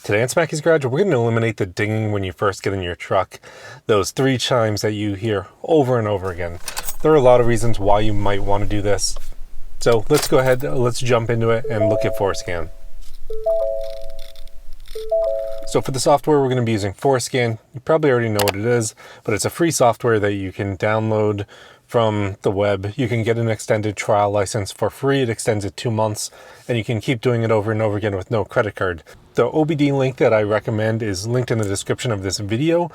Today on Smackey's Garage, we're going to eliminate the dinging when you first get in your truck. Those 3 chimes that you hear over and over again. There are a lot of reasons why you might want to do this. So let's go ahead, let's jump into it and look at FORScan. So for the software, we're going to be using FORScan. You probably already know what it is, but it's a free software that you can download from the web. You can get an extended trial license for free. It extends it 2 months, and you can keep doing it over and over again with no credit card. The OBD link that I recommend is linked in the description of this video.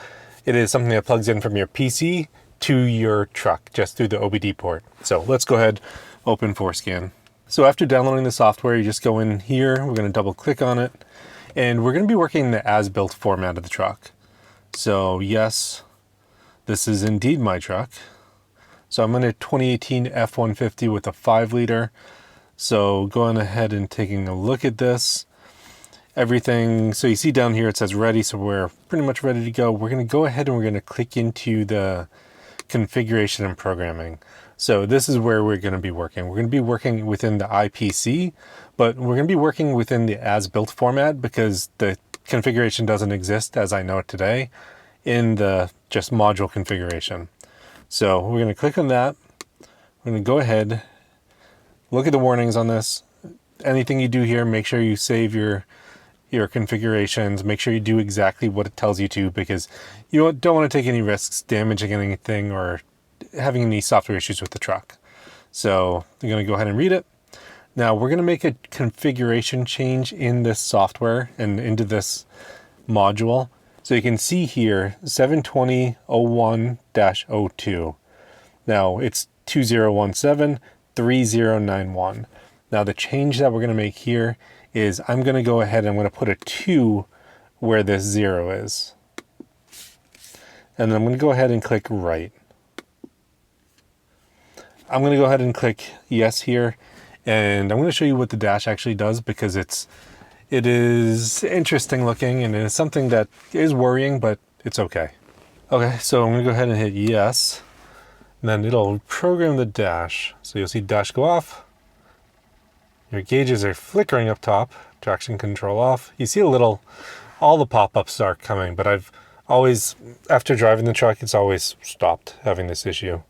It is something that plugs in from your PC to your truck just through the OBD port. So let's go ahead, open FORScan. So after downloading the software, you just go in here, we're going to double click on it, and we're going to be working in the AsBuilt format of the truck. So yes, this is indeed my truck. So I'm in a 2018 F150 with a 5-liter. So going ahead and taking a look at this. Everything, so you see down here it says ready, so we're pretty much ready to go. We're going to go ahead and we're going to click into the configuration and programming. So this is where we're going to be working. We're going to be working within the IPC, but we're going to be working within the AsBuilt format because the configuration doesn't exist as I know it today in the just module configuration. So we're going to click on that. We're going to go ahead, look at the warnings on this. Anything you do here, make sure you save your configurations, make sure you do exactly what it tells you to, because you don't want to take any risks damaging anything or having any software issues with the truck. So I'm going to go ahead and read it. Now we're going to make a configuration change in this software and into this module. So you can see here 720.01-02. Now it's 2017-3091. Now the change that we're going to make here is I'm going to go ahead and I'm going to put a 2 where this 0 is. And then I'm going to go ahead and click write. I'm going to go ahead and click yes here. And I'm going to show you what the dash actually does because it is interesting looking and it's something that is worrying, but it's okay. Okay, so I'm going to go ahead and hit yes. And then it'll program the dash. So you'll see dash go off. Your gauges are flickering up top, traction control off. You see all the pop-ups are coming, but I've always, after driving the truck, it's always stopped having this issue.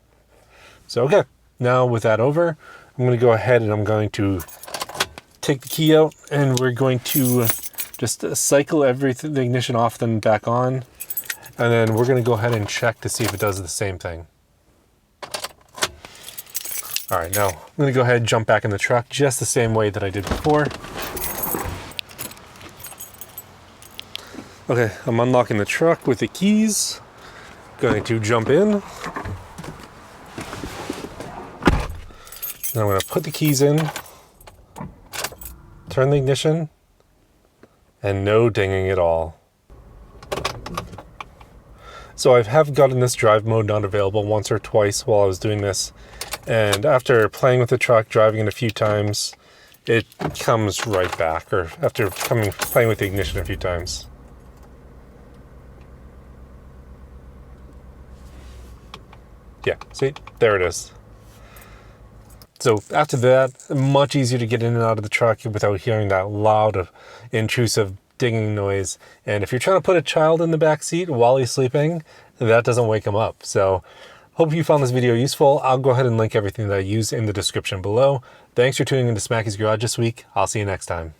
So, okay, now with that over, I'm going to go ahead and I'm going to take the key out and we're going to just cycle everything, the ignition off, then back on. And then we're going to go ahead and check to see if it does the same thing. All right, now I'm going to go ahead and jump back in the truck just the same way that I did before. Okay, I'm unlocking the truck with the keys. Going to jump in. Now I'm going to put the keys in, turn the ignition, and no dinging at all. So I have gotten this drive mode not available once or twice while I was doing this. And after playing with the truck, driving it a few times, it comes right back, or after playing with the ignition a few times. Yeah, see, there it is. So after that, much easier to get in and out of the truck without hearing that loud, intrusive dinging noise. And if you're trying to put a child in the back seat while he's sleeping, that doesn't wake him up. So hope you found this video useful. I'll go ahead and link everything that I use in the description below. Thanks for tuning into Smackey's Garage this week. I'll see you next time.